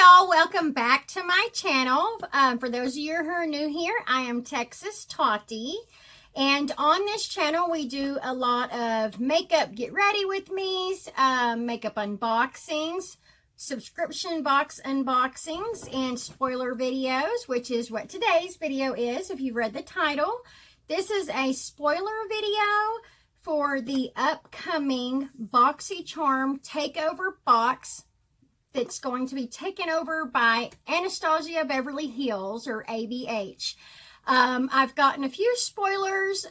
y'all, welcome back to my channel. For those of you who are new here, I am Texas Tati, and on this channel we do a lot of makeup get ready with me's, makeup unboxings, subscription box unboxings, and spoiler videos, which is what today's video is. If you've read the title, this is a spoiler video for the upcoming Boxycharm Takeover box that's going to be taken over by Anastasia Beverly Hills, or ABH. I've gotten a few spoilers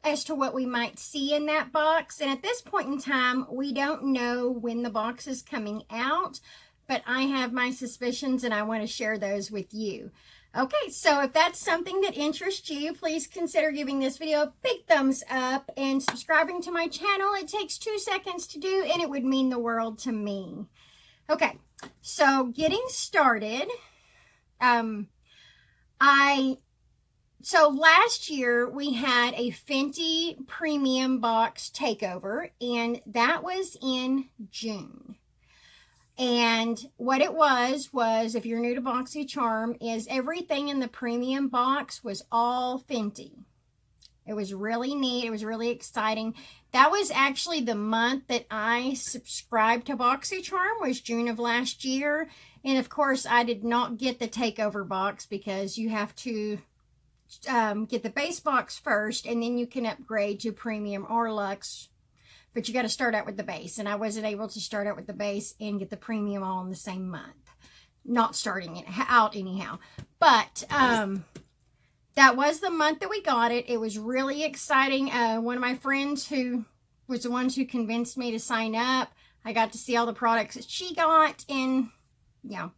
as to what we might see in that box, and at this point in time, we don't know when the box is coming out, but I have my suspicions and I want to share those with you. Okay, so if that's something that interests you, please consider giving this video a big thumbs up and subscribing to my channel. It takes 2 seconds to do, and it would mean the world to me. Okay, so getting started, so last year we had a Fenty Premium Box takeover, and that was in June. And what it was if you're new to Boxycharm, is everything in the premium box was all Fenty. It was really neat. It was really exciting. That was actually the month that I subscribed to Boxycharm, was June of last year. And of course, I did not get the takeover box because you have to get the base box first, and then you can upgrade to premium or luxe. But you got to start out with the base. And I wasn't able to start out with the base and get the premium all in the same month. Not starting it out anyhow. But that was the month that we got it. It was really exciting. One of my friends who was the ones who convinced me to sign up, I got to see all the products that she got, and yeah,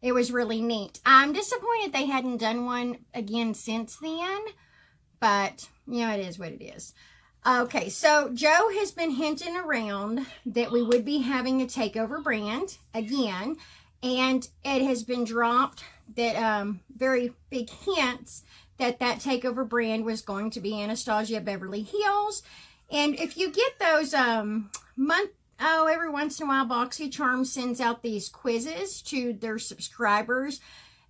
it was really neat. I'm disappointed they hadn't done one again since then, but you know, it is what it is. Okay, so Joe has been hinting around that we would be having a takeover brand again, and it has been dropped that very big hints that takeover brand was going to be Anastasia Beverly Hills. And if you get those every once in a while Boxycharm sends out these quizzes to their subscribers,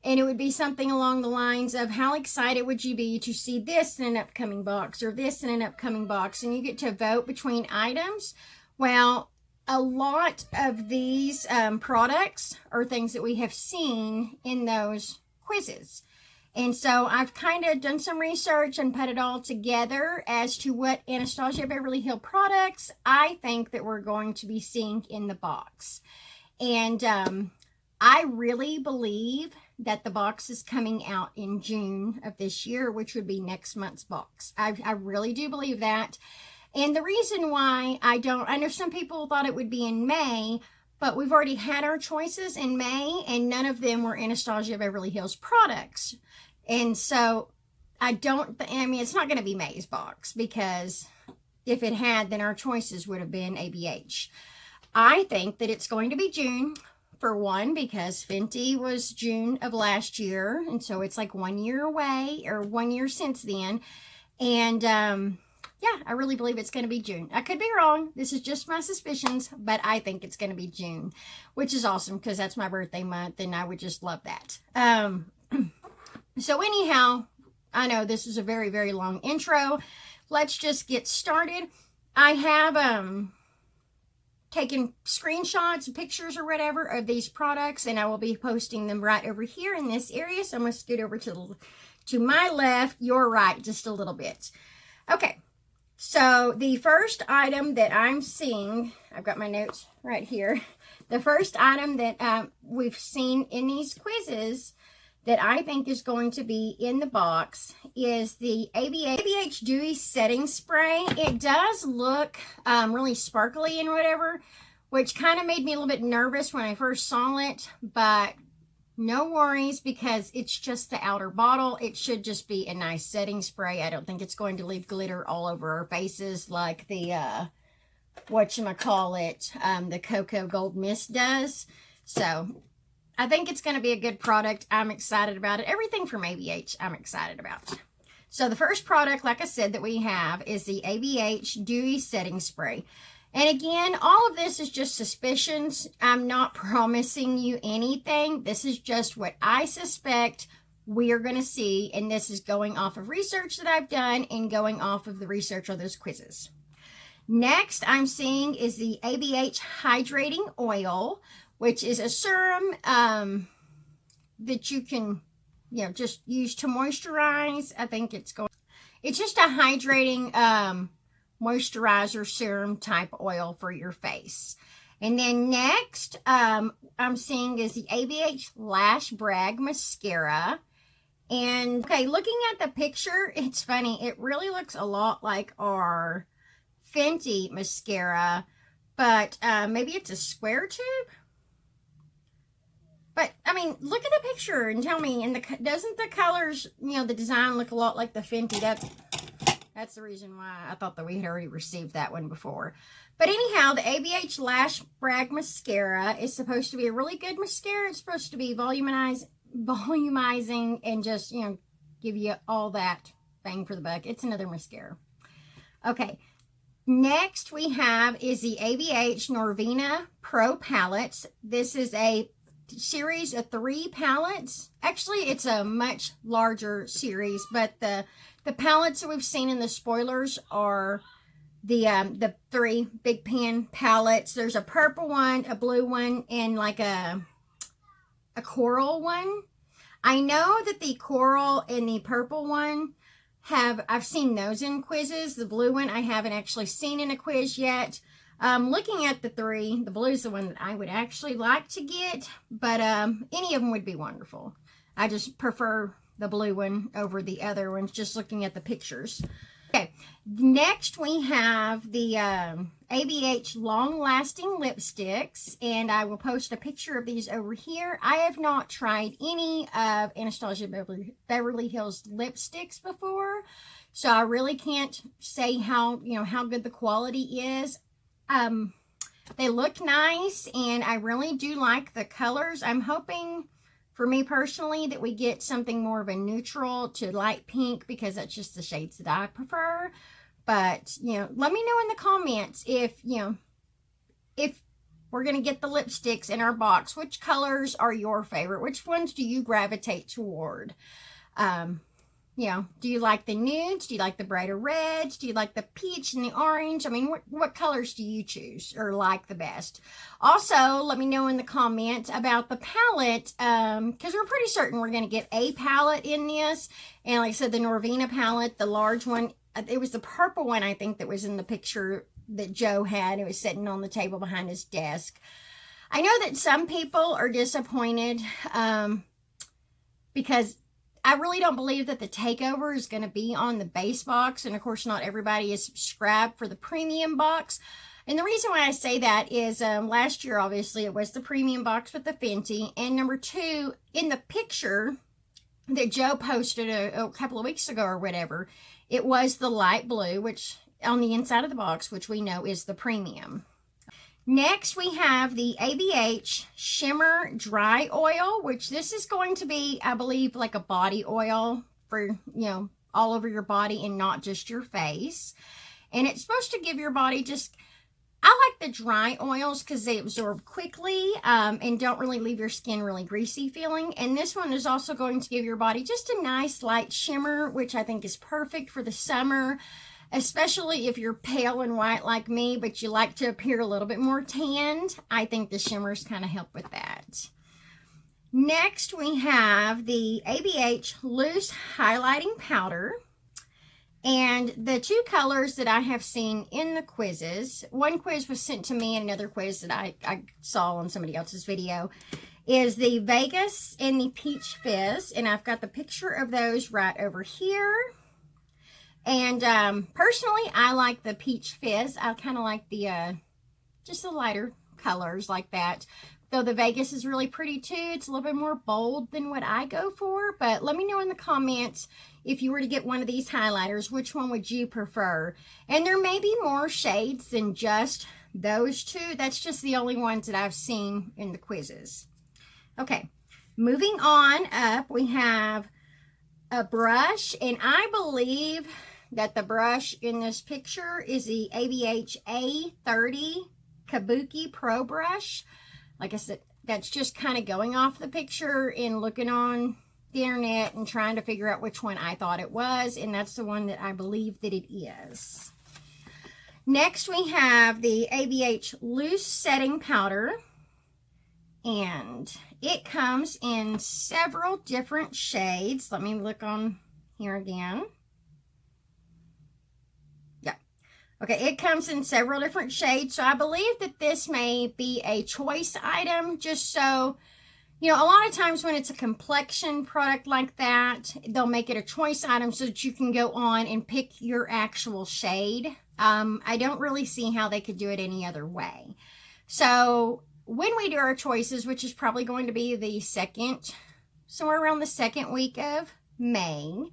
and it would be something along the lines of, how excited would you be to see this in an upcoming box, or this in an upcoming box, and you get to vote between items. Well, a lot of these products are things that we have seen in those quizzes. And so I've kind of done some research and put it all together as to what Anastasia Beverly Hills products I think that we're going to be seeing in the box. And I really believe that the box is coming out in June of this year, which would be next month's box. I really do believe that. And the reason why I know some people thought it would be in May, but we've already had our choices in May, and none of them were Anastasia Beverly Hills products. And so I mean, it's not going to be May's box, because if it had, then our choices would have been ABH. I think that it's going to be June, for one, because Fenty was June of last year, and so it's like 1 year away, or 1 year since then. And yeah, I really believe it's going to be June. I could be wrong. This is just my suspicions, but I think it's going to be June, which is awesome because that's my birthday month, and I would just love that. So anyhow, I know this is a very, very long intro. Let's just get started. I have taken screenshots, pictures, or whatever of these products, and I will be posting them right over here in this area. So I'm going to scoot over to my left, your right, just a little bit. Okay. So the first item that I'm seeing, I've got my notes right here. The first item that we've seen in these quizzes that I think is going to be in the box is the ABH Dewey Setting Spray. It does look really sparkly and whatever, which kind of made me a little bit nervous when I first saw it, but no worries, because it's just the outer bottle. It should just be a nice setting spray. I don't think it's going to leave glitter all over our faces like the, the Cocoa Gold Mist does. So I think it's going to be a good product. I'm excited about it. Everything from ABH, I'm excited about. So the first product, like I said, that we have is the ABH Dewey Setting Spray. And again, all of this is just suspicions. I'm not promising you anything. This is just what I suspect we are going to see. And this is going off of research that I've done and going off of the research of those quizzes. Next I'm seeing is the Abh Hydrating Oil, which is a serum that you can, just use to moisturize. I think it's just a hydrating moisturizer serum type oil for your face. And then next I'm seeing is the Abh Lash Brag Mascara. And okay, looking at the picture, it's funny, it really looks a lot like our Fenty mascara, but maybe it's a square tube. But I mean, look at the picture and tell me, and doesn't the colors, the design look a lot like the Fenty? That's the reason why I thought that we had already received that one before. But anyhow, the Abh Lash Brag Mascara is supposed to be a really good mascara. It's supposed to be volumizing and just, give you all that bang for the buck. It's another mascara. Okay. Next we have is the Abh Norvina Pro Palettes. This is a series of 3 palettes. Actually, it's a much larger series, but the palettes that we've seen in the spoilers are the 3 big pan palettes. There's a purple one, a blue one, and like a coral one. I know that the coral and the purple one I've seen those in quizzes. The blue one I haven't actually seen in a quiz yet. Looking at the 3, the blue is the one that I would actually like to get, but any of them would be wonderful. I just prefer the blue one over the other ones, just looking at the pictures. Okay, next we have the ABH Long Lasting Lipsticks, and I will post a picture of these over here. I have not tried any of Anastasia Beverly Hills lipsticks before, so I really can't say how good the quality is. They look nice, and I really do like the colors. I'm hoping, for me personally, that we get something more of a neutral to light pink, because that's just the shades that I prefer. But, let me know in the comments if we're going to get the lipsticks in our box, which colors are your favorite? Which ones do you gravitate toward? Do you like the nudes? Do you like the brighter reds? Do you like the peach and the orange? I mean, what colors do you choose or like the best? Also, let me know in the comments about the palette, because we're pretty certain we're going to get a palette in this. And like I said, the Norvina palette, the large one, it was the purple one, I think, that was in the picture that Joe had. It was sitting on the table behind his desk. I know that some people are disappointed because I really don't believe that the Takeover is going to be on the base box. And of course, not everybody is subscribed for the premium box. And the reason why I say that is last year, obviously, it was the premium box with the Fenty. And number 2, in the picture that Joe posted a couple of weeks ago or whatever, it was the light blue, which on the inside of the box, which we know is the premium. Next, we have the Abh Shimmer Dry Oil, which this is going to be, I believe, like a body oil for, all over your body and not just your face. And it's supposed to give your body just, I like the dry oils because they absorb quickly and don't really leave your skin really greasy feeling. And this one is also going to give your body just a nice light shimmer, which I think is perfect for the summer. Especially if you're pale and white like me, but you like to appear a little bit more tanned. I think the shimmers kind of help with that. Next, we have the ABH Loose Highlighting Powder. And the 2 colors that I have seen in the quizzes, one quiz was sent to me and another quiz that I saw on somebody else's video, is the Vegas and the Peach Fizz. And I've got the picture of those right over here. And personally, I like the Peach Fizz. I kind of like the just the lighter colors like that. Though the Vegas is really pretty too. It's a little bit more bold than what I go for. But let me know in the comments, if you were to get one of these highlighters, which one would you prefer? And there may be more shades than just those 2. That's just the only ones that I've seen in the quizzes. Okay, moving on up, we have a brush. And I believe that the brush in this picture is the ABH A30 Kabuki Pro brush. Like I said, that's just kind of going off the picture and looking on the internet and trying to figure out which one I thought it was, and that's the one that I believe that it is. Next, we have the ABH Loose Setting Powder, and it comes in several different shades. Let me look on here again. Yeah. Okay, it comes in several different shades, so I believe that this may be a choice item, just so, you know, a lot of times when it's a complexion product like that, they'll make it a choice item so that you can go on and pick your actual shade. I don't really see how they could do it any other way. So when we do our choices, which is probably going to be the somewhere around the second week of May,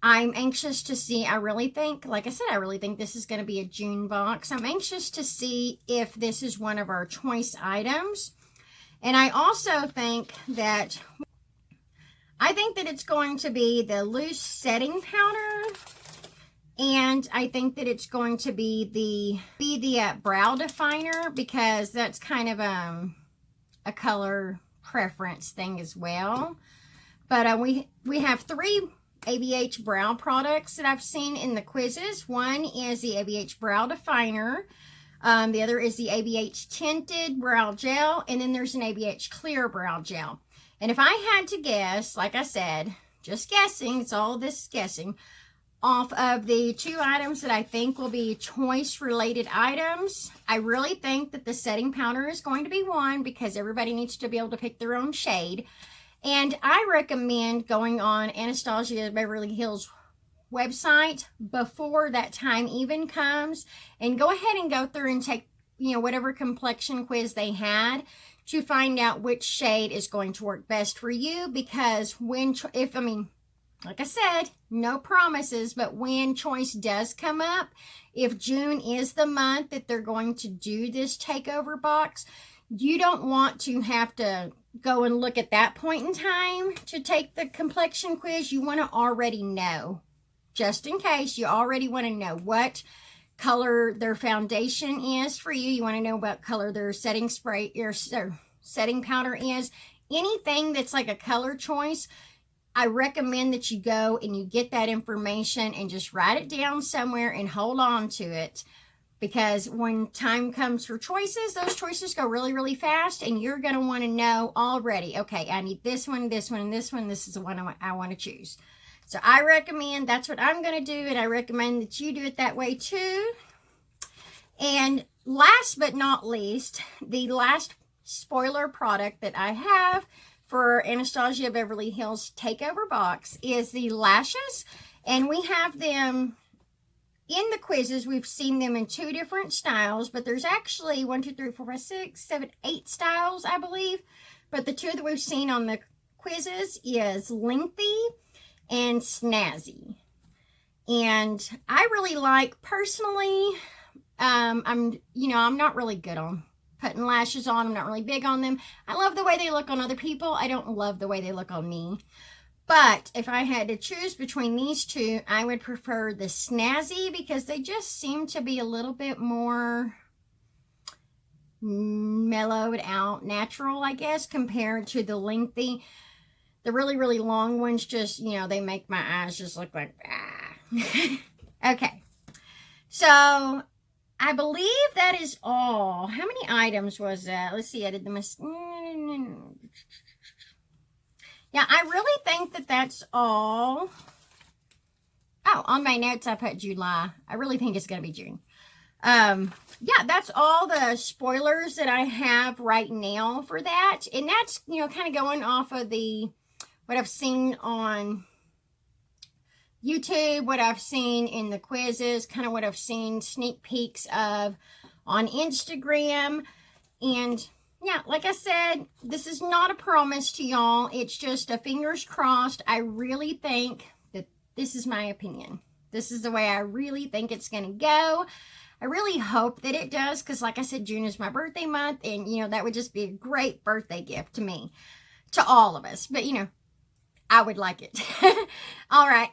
I'm anxious to see. I really think, like I said, I really think this is going to be a June box. I'm anxious to see if this is one of our choice items. And I also think that it's going to be the loose setting powder. And I think that it's going to be the brow definer, because that's kind of a color preference thing as well. But we have 3 ABH brow products that I've seen in the quizzes. One is the ABH Brow Definer. The other is the ABH Tinted Brow Gel. And then there's an ABH Clear Brow Gel. And if I had to guess, like I said, just guessing, it's all this guessing, off of the 2 items that I think will be choice related items, I really think that the setting powder is going to be one, because everybody needs to be able to pick their own shade. And I recommend going on Anastasia Beverly Hills website before that time even comes, and go ahead and go through and take, you know, whatever complexion quiz they had to find out which shade is going to work best for you. Because like I said, no promises, but when choice does come up, if June is the month that they're going to do this takeover box, you don't want to have to go and look at that point in time to take the complexion quiz. You want to already know, just in case, you already want to know what color their foundation is for you. You want to know what color their setting spray or setting powder is. Anything that's like a color choice, I recommend that you go and you get that information and just write it down somewhere and hold on to it. Because when time comes for choices, those choices go really, really fast, and you're going to want to know already, okay, I need this one, this one, and this one. This is the one I want to choose. So I recommend, that's what I'm going to do, and I recommend that you do it that way too. And last but not least, the last spoiler product that I have for Anastasia Beverly Hills Takeover box is the lashes. And we have them in the quizzes. We've seen them in 2 different styles, but there's actually 1, 2, 3, 4, 5, 6, 7, 8 styles, I believe. But the 2 that we've seen on the quizzes is lengthy and snazzy. And I really like, personally, I'm not really good on putting lashes on. I'm not really big on them. I love the way they look on other people. I don't love the way they look on me. But if I had to choose between these 2, I would prefer the snazzy, because they just seem to be a little bit more mellowed out, natural, I guess, compared to the lengthy. The really, really long ones just, they make my eyes just look like, ah. Okay. So I believe that is all. How many items was that? Let's see. I did the yeah, I really think that that's all. Oh, on my notes I put July. I really think it's going to be June. Yeah, that's all the spoilers that I have right now for that. And that's, kind of going off of what I've seen on YouTube, what I've seen in the quizzes, kind of what I've seen sneak peeks of on Instagram. And yeah, like I said, this is not a promise to y'all. It's just a fingers crossed. I really think that this is my opinion. This is the way I really think it's going to go. I really hope that it does, because like I said, June is my birthday month, and, that would just be a great birthday gift to me, to all of us. But, I would like it. All right.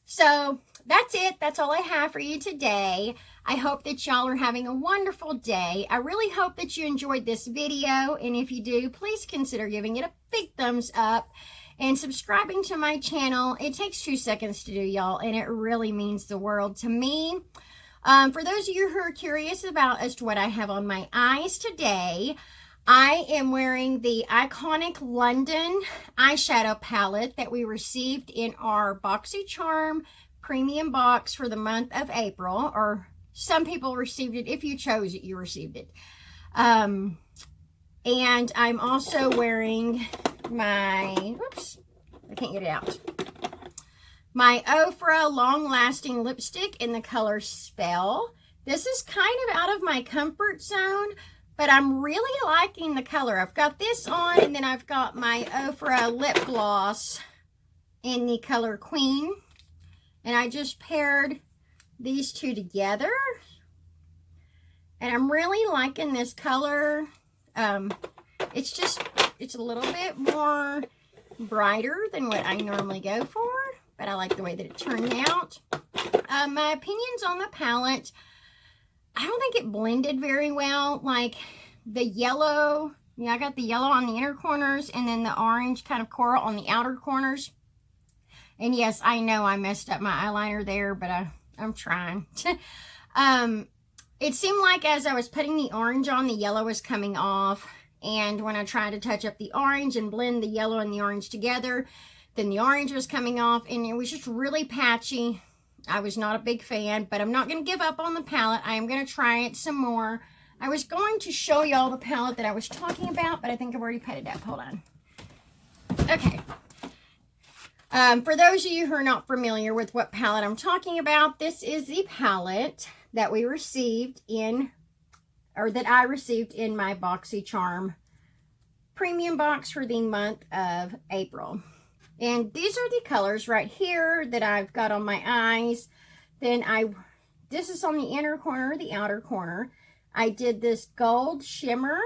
So that's it. That's all I have for you today. I hope that y'all are having a wonderful day. I really hope that you enjoyed this video. And if you do, please consider giving it a big thumbs up and subscribing to my channel. It takes 2 seconds to do, y'all, and it really means the world to me. For those of you who are curious about as to what I have on my eyes today, I am wearing the iconic London eyeshadow palette that we received in our Boxycharm Premium Box for the month of April, or some people received it. If you chose it, you received it. And I'm also wearing my, whoops, I can't get it out. My Ofra Long Lasting Lipstick in the color Spell. This is kind of out of my comfort zone, but I'm really liking the color. I've got this on, and then I've got my Ofra lip gloss in the color Queen. And I just paired these two together. And I'm really liking this color. It's a little bit more brighter than what I normally go for, but I like the way that it turned out. My opinions on the palette, I don't think it blended very well. Like the yellow, yeah, I got the yellow on the inner corners and then the orange kind of coral on the outer corners. And yes, I know I messed up my eyeliner there, but I'm trying. It seemed like as I was putting the orange on, the yellow was coming off. And when I tried to touch up the orange and blend the yellow and the orange together, then the orange was coming off and it was just really patchy. I was not a big fan, but I'm not going to give up on the palette. I am going to try it some more. I was going to show y'all the palette that I was talking about, but I think I've already put it up. Hold on. Okay. For those of you who are not familiar with what palette I'm talking about, this is the palette that we received in, or that I received in my Boxycharm Premium Box for the month of April. And these are the colors right here that I've got on my eyes. Then this is on the inner corner, the outer corner. I did this gold shimmer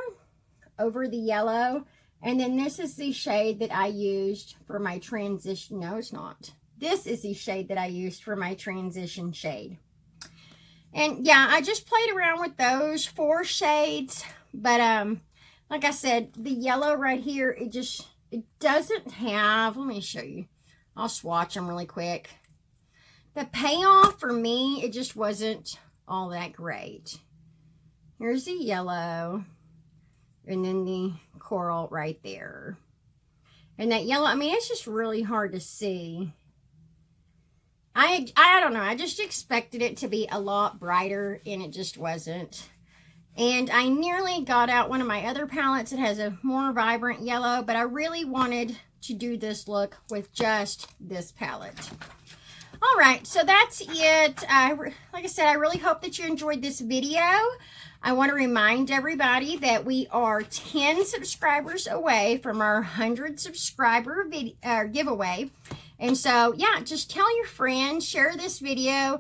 over the yellow. And then this is the shade that I used for my transition. No, it's not. This is the shade that I used for my transition shade. And yeah, I just played around with those 4 shades. But like I said, the yellow right here, it doesn't have, let me show you. I'll swatch them really quick. The payoff for me, it just wasn't all that great. Here's the yellow. And then the coral right there. And that yellow, I mean, it's just really hard to see. I don't know. I just expected it to be a lot brighter, and it just wasn't. And I nearly got out one of my other palettes that has a more vibrant yellow, but I really wanted to do this look with just this palette. All right, so that's it. Like I said, I really hope that you enjoyed this video. I want to remind everybody that we are 10 subscribers away from our 100 subscriber giveaway. And so, yeah, just tell your friends, share this video.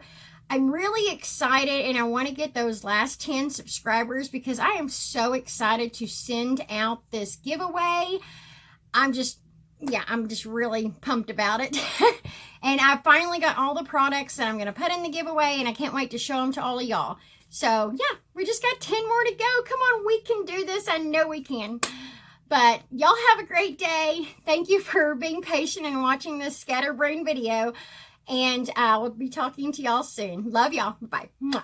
I'm really excited, and I want to get those last 10 subscribers because I am so excited to send out this giveaway. I'm just really pumped about it. And I finally got all the products that I'm going to put in the giveaway, and I can't wait to show them to all of y'all. So, yeah, we just got 10 more to go. Come on, we can do this. I know we can. But y'all have a great day. Thank you for being patient and watching this scatterbrain video. And I will be talking to y'all soon. Love y'all. Bye. Mwah.